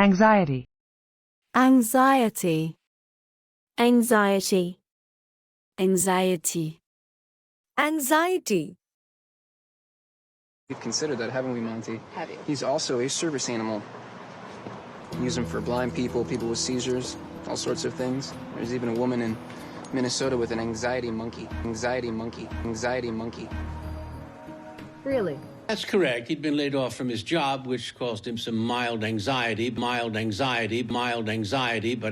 Anxiety. Anxiety. Anxiety. Anxiety. Anxiety. We've considered that, haven't we, Monty? Have you? He's also a service animal. Use him for blind people, people with seizures, all sorts of things. There's even a woman in Minnesota with an anxiety monkey. Anxiety monkey. Anxiety monkey. Really? That's correct. He'd been laid off from his job, which caused him some mild anxiety, but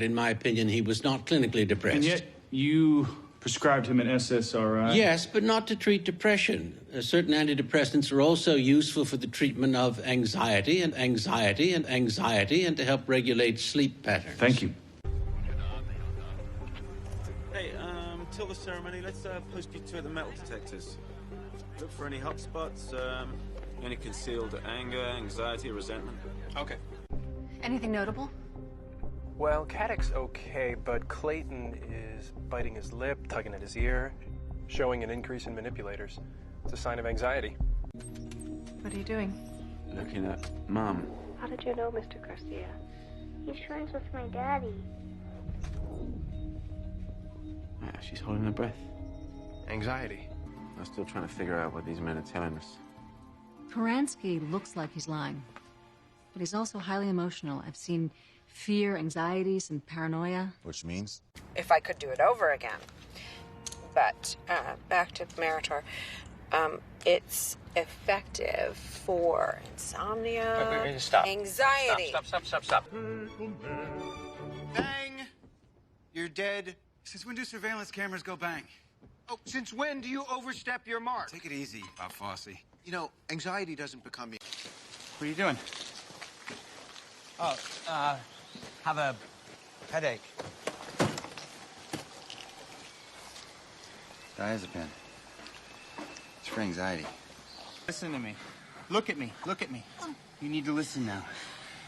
in my opinion, he was not clinically depressed. And yet, you prescribed him an SSRI? Yes, but not to treat depression. Certain antidepressants are also useful for the treatment of anxiety and to help regulate sleep patterns. Thank you. Hey, till the ceremony, let's post you two at the metal detectors. Look for any hot spots, any concealed anger, anxiety, or resentment. Okay. Anything notable? Well, Caddick's okay, but Clayton is biting his lip, tugging at his ear, showing an increase in manipulators. It's a sign of anxiety. What are you doing? Looking at Mom. How did you know, Mr. Garcia? He's friends with my daddy. Yeah, she's holding her breath. Anxiety. I'm still trying to figure out what these men are telling us. Poransky looks like he's lying, but he's also highly emotional. I've seen fear, anxiety, some paranoia. Which means? If I could do it over again. But back to Meritor. It's effective for insomnia, Wait, stop. anxiety. Stop. Bang! You're dead. Since when do surveillance cameras go bang? Oh, since when do you overstep your mark? Take it easy, Bob Fosse. You know, anxiety doesn't become... What are you doing? Oh, have a headache. Diazepam. It's for anxiety. Listen to me. Look at me. Look at me. You need to listen now.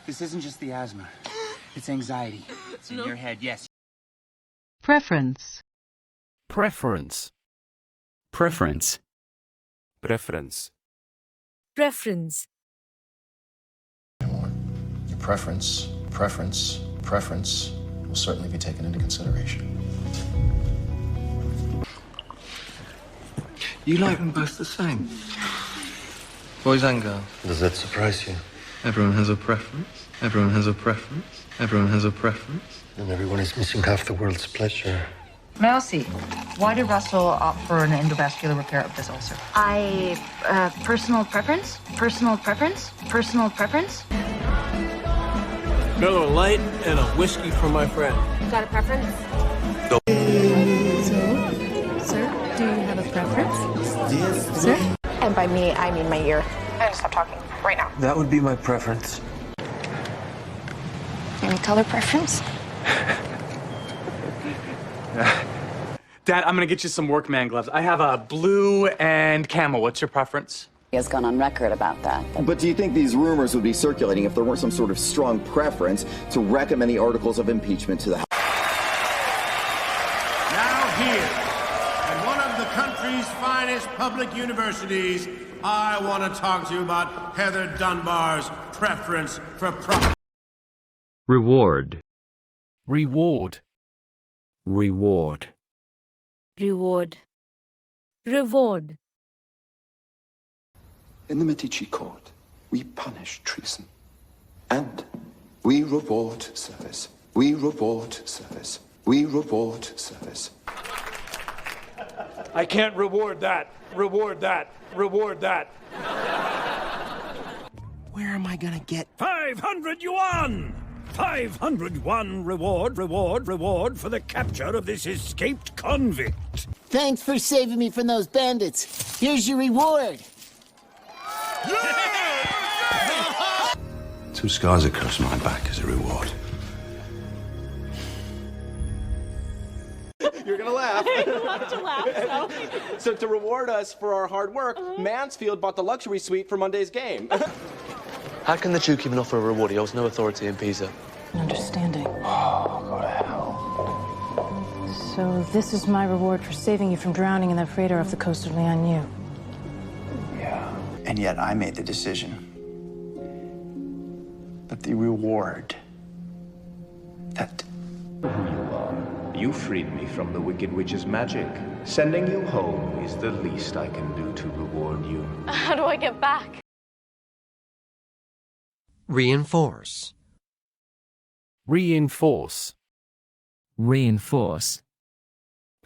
This isn't just the asthma. It's anxiety. It's in your head, yes. Preference. Preference. Preference. Preference. Preference. Your preference will certainly be taken into consideration. You like them both the same? Boys and girls. Does that surprise you? Everyone has a preference. Everyone has a preference. Everyone has a preference. And everyone is missing half the world's pleasure. Melcy, why did Russell opt for an endovascular repair of this ulcer? Personal preference? Personal preference? Personal preference? Miller Lite and a whiskey for my friend. Got a preference? Sir, do you have a preference? Yes. Sir? And by me, I mean my ear. And stop talking right now. That would be my preference. Any color preference? Dad, I'm gonna get you some workman gloves. I have a blue and camel. What's your preference? He has gone on record about that. But do you think these rumors would be circulating if there weren't some sort of strong preference to recommend the articles of impeachment to the House? Now here, at one of the country's finest public universities, I want to talk to you about Heather Dunbar's preference for Reward. Reward. Reward. Reward. Reward. In the Medici court, we punish treason. And we reward service. We reward service. We reward service. I can't reward that. Reward that. Reward that. Where am I gonna get 500 yuan! 500 yuan reward for the capture of this escaped convict. Thanks for saving me from those bandits. Here's your reward. 2 scars across my back as a reward. You're gonna laugh. I love to laugh, So to reward us for our hard work, Mansfield bought the luxury suite for Monday's game. How can the Duke even offer a reward? He holds no authority in Pisa. Understanding. Oh, go to hell. So this is my reward for saving you from drowning in that freighter off the coast of Lianyu. And yet I made the decision that the reward that. Who you are. You freed me from the Wicked Witch's magic. Sending you home is the least I can do to reward you. How do I get back? Reinforce. Reinforce. Reinforce.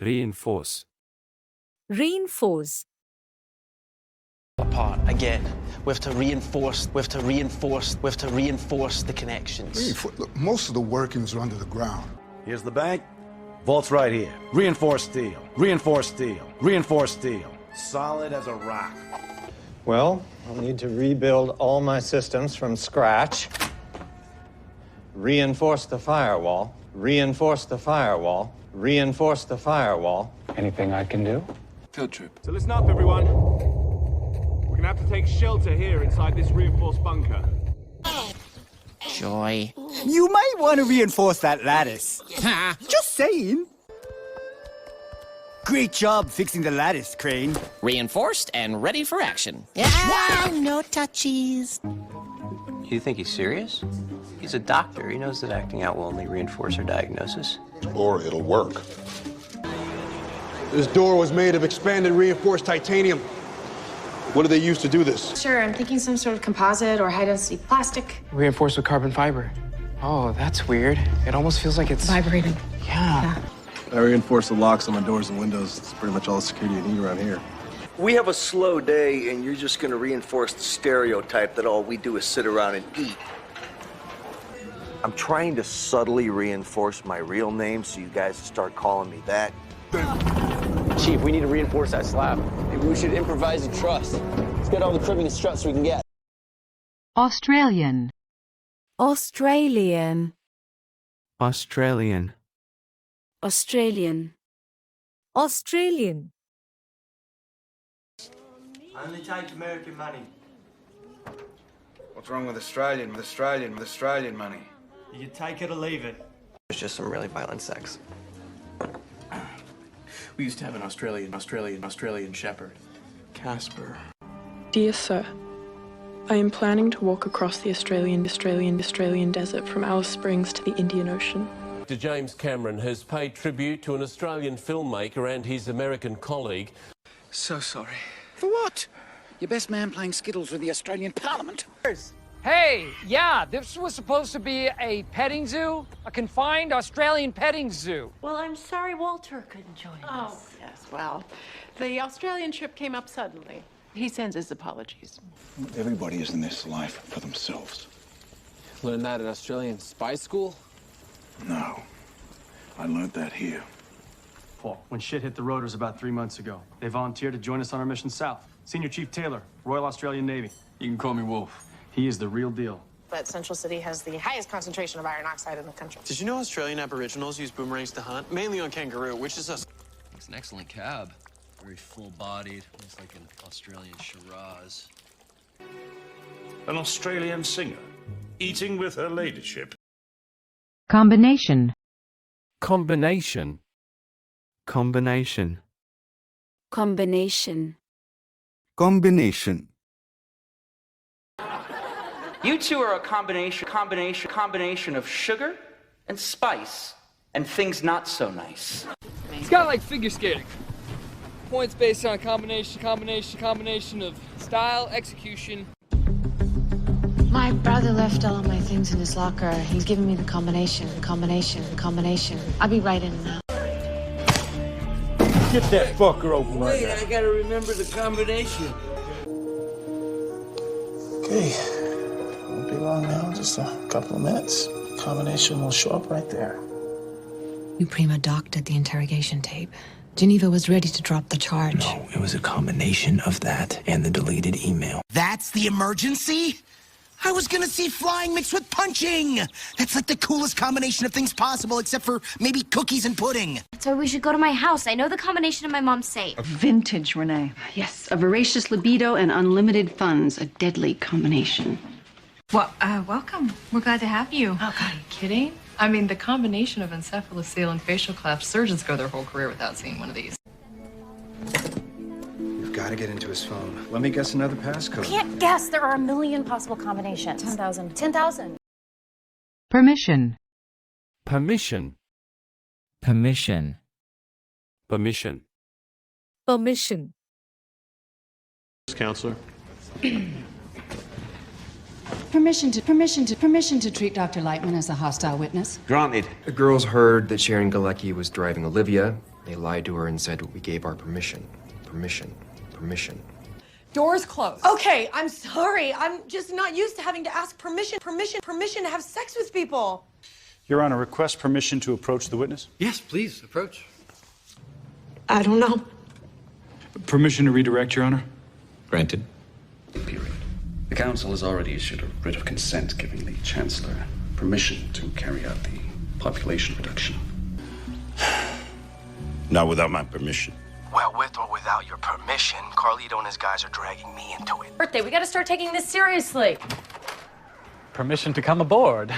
Reinforce. Reinforce. Apart again. We have to reinforce. We have to reinforce. We have to reinforce the connections. Look, most of the workings are under the ground. Here's the bank. Vault's right here. Reinforced steel. Reinforced steel. Reinforced steel. Solid as a rock. Well, I'll need to rebuild all my systems from scratch. Reinforce the firewall. Reinforce the firewall. Reinforce the firewall. Anything I can do? Field trip. So listen up, everyone. We're gonna have to take shelter here inside this reinforced bunker. Joy. You might want to reinforce that lattice. Just saying. Great job fixing the lattice, Crane. Reinforced and ready for action. Wow, no touchies. You think he's serious? He's a doctor. He knows that acting out will only reinforce our diagnosis. Or it'll work. This door was made of expanded reinforced titanium. What do they use to do this? Sure, I'm thinking some sort of composite or high-density plastic. Reinforced with carbon fiber. Oh, that's weird. It almost feels like it's... Vibrating. Yeah. I reinforced the locks on my doors and windows. It's pretty much all the security you need around here. We have a slow day, and you're just going to reinforce the stereotype that all we do is sit around and eat. I'm trying to subtly reinforce my real name so you guys start calling me that. Chief, we need to reinforce that slab. Maybe we should improvise a truss. Let's get all the cribbing and struts we can get. Australian. Australian. Australian. Australian. Australian. Only take American money. What's wrong with Australian money? You can take it or leave it. There's just some really violent sex. We used to have an Australian shepherd. Casper. Dear Sir, I am planning to walk across the Australian desert from Alice Springs to the Indian Ocean. Dr. James Cameron has paid tribute to an Australian filmmaker and his American colleague. So sorry. For what? Your best man playing Skittles with the Australian Parliament? Hey, yeah, this was supposed to be a petting zoo, a confined Australian petting zoo. Well, I'm sorry Walter couldn't join us. Oh, yes, well, the Australian trip came up suddenly. He sends his apologies. Everybody is in this life for themselves. Learned that at Australian spy school? No. I learned that here. Paul, when shit hit the rotors about 3 months ago, they volunteered to join us on our mission south. Senior Chief Taylor, Royal Australian Navy. You can call me Wolf. He is the real deal. But Central City has the highest concentration of iron oxide in the country. Did you know Australian Aboriginals use boomerangs to hunt? Mainly on kangaroo, which is us. It's an excellent cab. Very full-bodied. It's like an Australian Shiraz. An Australian singer, eating with her ladyship. Combination. Combination. Combination. Combination. Combination. You two are a combination of sugar and spice and things not so nice. It's kind of like figure skating. Points based on a combination of style, execution. My brother left all of my things in his locker. He's giving me the combination. I'll be right in now. Get that fucker open right now. Wait, I gotta remember the combination. Okay. Won't be long now, just a couple of minutes. Combination will show up right there. You prima doctored the interrogation tape. Geneva was ready to drop the charge. No, it was a combination of that and the deleted email. That's the emergency? I was gonna see flying mixed with punching. That's like the coolest combination of things possible, except for maybe cookies and pudding. So we should go to my house. I know the combination of my mom's safe. Vintage, Renee. Yes, a voracious libido and unlimited funds. A deadly combination. Well, welcome. We're glad to have you. Oh, God, are you kidding? I mean, the combination of encephalocele and facial collapse, surgeons go their whole career without seeing one of these. You've got to get into his phone. Let me guess another passcode. Can't guess. There are a million possible combinations. 10,000. 10,000. Permission. Permission. Permission. Permission. Permission. Counselor. Permission to treat Dr. Lightman as a hostile witness. Granted. The girls heard that Sharon Galecki was driving Olivia. They lied to her and said we gave our permission. Permission. Permission. Doors closed. Okay, I'm sorry. I'm just not used to having to ask permission to have sex with people. Your Honor, request permission to approach the witness? Yes, please, approach. I don't know. Permission to redirect, Your Honor? Granted. Period. The Council has already issued a writ of consent giving the Chancellor permission to carry out the population reduction. Not without my permission. Well, with or without your permission, Carlito and his guys are dragging me into it. Birthday, we gotta start taking this seriously. Permission to come aboard.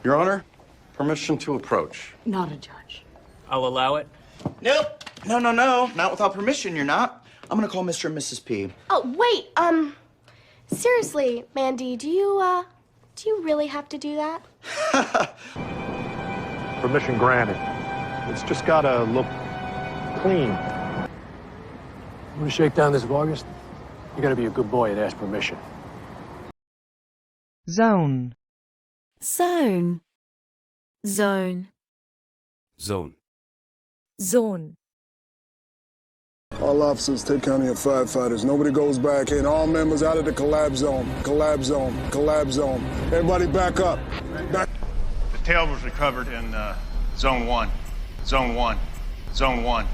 Your Honor, permission to approach. Not a judge. I'll allow it. Nope. No. Not without permission, you're not. I'm gonna call Mr. and Mrs. P. Oh, wait, seriously, Mandy, do you really have to do that? Permission granted. It's just gotta look clean. You wanna shake down this of August? You gotta be a good boy and ask permission. Zone. Zone. Zone. Zone. Zone. All officers, Tate County, and firefighters. Nobody goes back in. All members out of the collab zone. Collab zone. Collab zone. Everybody back up. Back. The tail was recovered in Zone 1. Zone 1. Zone 1.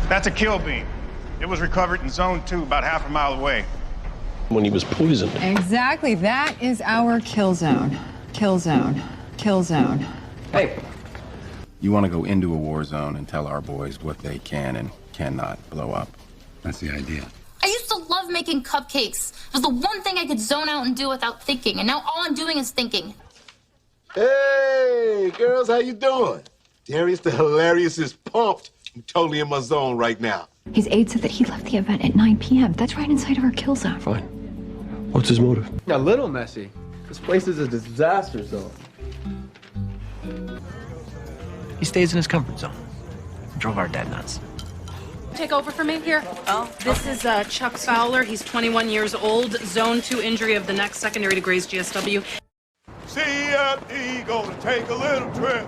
That's a kill beam. It was recovered in Zone 2, about half a mile away. When he was poisoned. Exactly. That is our kill zone. Kill zone. Kill zone. Hey. You want to go into a war zone and tell our boys what they can and cannot blow up. That's the idea. I used to love making cupcakes. It was the one thing I could zone out and do without thinking, and now all I'm doing is thinking. Hey, girls, how you doing? Darius the Hilarious is pumped. I'm totally in my zone right now. His aide said that he left the event at 9 p.m. That's right inside of our kill zone. Fine. What's his motive? A little messy. This place is a disaster zone. He stays in his comfort zone. Drove our dad nuts. Take over for me here. Oh, this is Chuck Fowler. He's 21 years old. Zone 2 injury of the neck, secondary to Gray's GSW. CFD gonna take a little trip.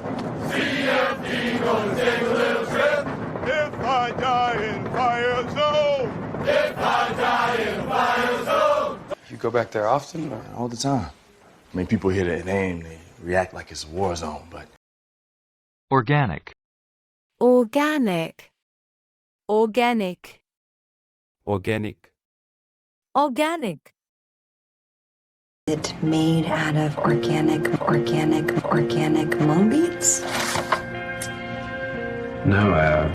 CFD gonna take a little trip. If I die in fire zone. If I die in fire zone. You go back there often or all the time? I mean, people hear that name, they react like it's a war zone, but... Organic. Organic. Organic. Organic. Organic. It made out of organic moon beads? No,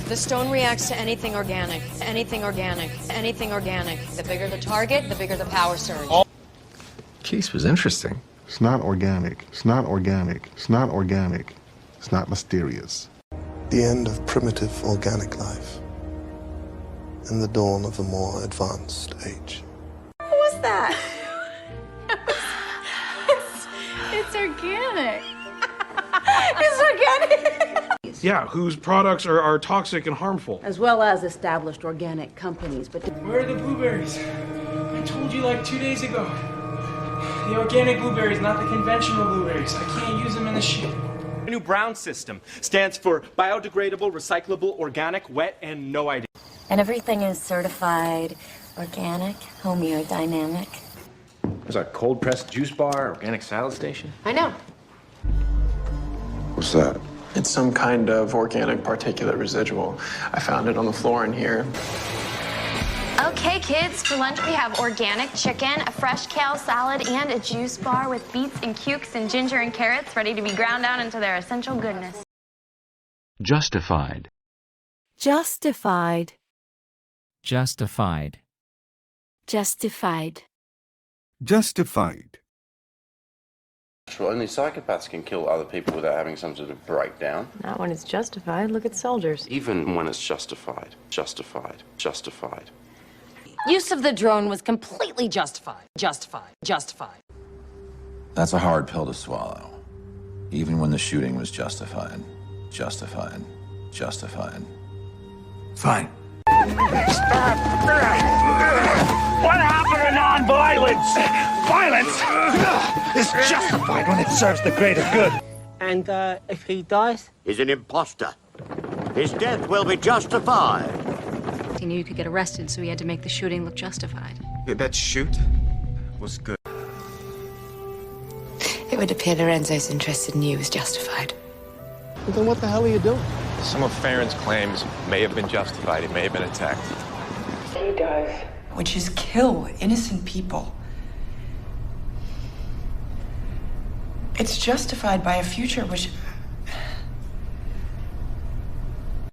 The stone reacts to anything organic. Anything organic. Anything organic. The bigger the target, the bigger the power surge. Case was interesting. It's not organic. It's not organic. It's not organic. It's not mysterious. The end of primitive organic life and the dawn of a more advanced age. What was that? It's organic. It's organic. Yeah, whose products are toxic and harmful. As well as established organic companies, but... Where are the blueberries? I told you like 2 days ago. The organic blueberries, not the conventional blueberries. I can't use them in the shit. The new Brown system stands for biodegradable, recyclable, organic, wet, and no idea. And everything is certified organic, homeodynamic. There's a cold-pressed juice bar, organic salad station. I know. What's that? It's some kind of organic particulate residual. I found it on the floor in here. Okay, kids, for lunch we have organic chicken, a fresh kale salad, and a juice bar with beets and cukes and ginger and carrots ready to be ground down into their essential goodness. Justified. Justified. Justified. Justified. Justified. Well, only psychopaths can kill other people without having some sort of breakdown. Not when it's justified. Look at soldiers. Even when it's justified. Justified. Justified. Use of the drone was completely justified. Justified. That's a hard pill to swallow. Even when the shooting was justified. Fine. What happened to non-violence? Violence is justified when it serves the greater good. And if he dies? He's an imposter. His death will be justified. He knew you could get arrested, so he had to make the shooting look justified. That shoot was good. It would appear Lorenzo's interest in you was justified. Then what the hell are you doing? Some of Farron's claims may have been justified. He may have been attacked. He does. Which is kill innocent people. It's justified by a future which...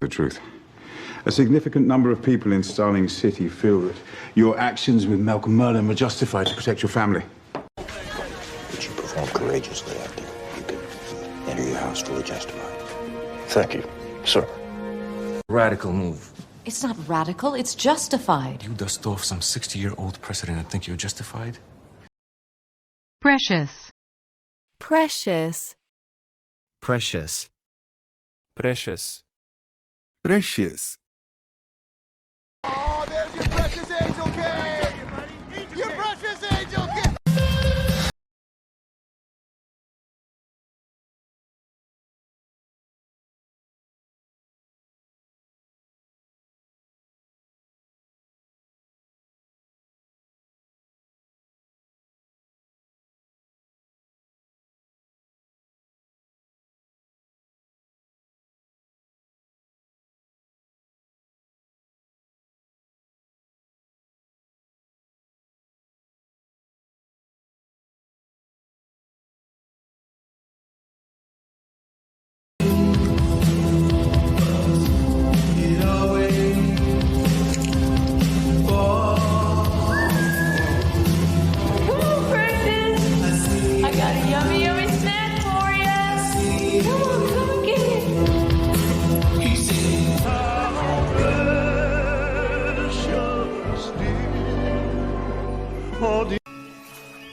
The truth. A significant number of people in Starling City feel that your actions with Malcolm Merlin were justified to protect your family. But you performed courageously after you could enter your house fully justified. Thank you, sir. Radical move. It's not radical, it's justified. You dust off some 60-year-old precedent and think you're justified? Precious. Precious. Precious. Oh, there's your precious angel cake! Your precious angel cake!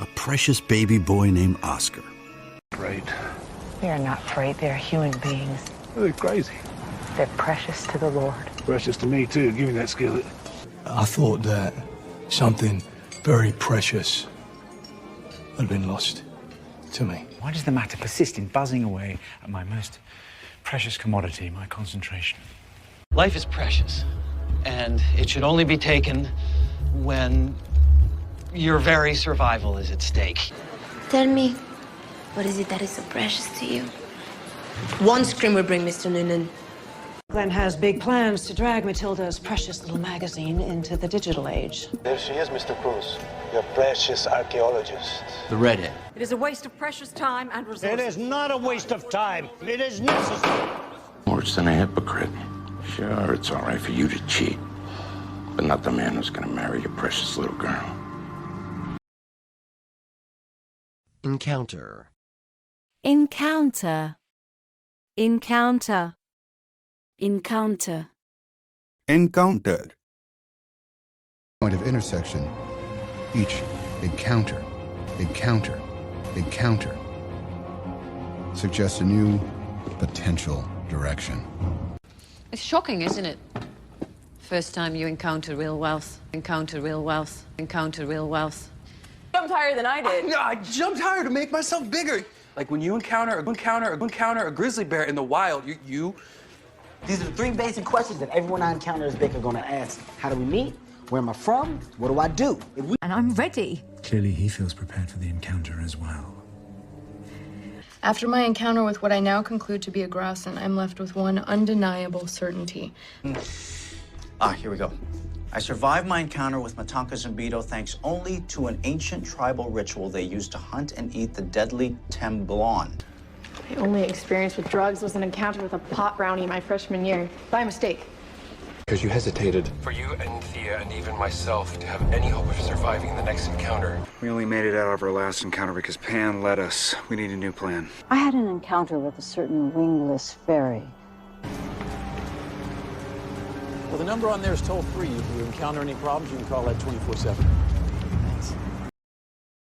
A precious baby boy named Oscar. Great. They are not afraid, they are human beings. They're crazy. They're precious to the Lord. Precious to me, too. Give me that skillet. I thought that something very precious had been lost to me. Why does the matter persist in buzzing away at my most precious commodity, my concentration? Life is precious, and it should only be taken when your very survival is at stake. Tell me, what is it that is so precious to you? One scream will bring Mr. Noonan. Glenn has big plans to drag Matilda's precious little magazine into the digital age. There she is, Mr. Cruz, your precious archaeologist. The redhead. It is a waste of precious time and resources. It is not a waste of time. It is necessary. Worse than a hypocrite. Sure, it's all right for you to cheat, but not the man who's gonna marry your precious little girl. Encounter. Encounter. Encounter. Encounter. Encountered. Point of intersection. Each encounter suggests a new potential direction. It's shocking, isn't it? First time you encounter real wealth. Encounter real wealth. Encounter real wealth. Jumped higher than I did. I jumped higher to make myself bigger. Like when you encounter a grizzly bear in the wild, These are the three basic questions that everyone I encounter is big are gonna ask. How do we meet? Where am I from? What do I do? And I'm ready. Clearly, he feels prepared for the encounter as well. After my encounter with what I now conclude to be a Grasson, I'm left with one undeniable certainty. Here we go. I survived my encounter with Matanka Zambito thanks only to an ancient tribal ritual they used to hunt and eat the deadly temblon. My only experience with drugs was an encounter with a pot brownie my freshman year, by mistake. Because you hesitated. For you and Thea and even myself to have any hope of surviving the next encounter. We only made it out of our last encounter because Pan led us. We need a new plan. I had an encounter with a certain wingless fairy. Well, the number on there is toll-free. If you encounter any problems, you can call that 24/7.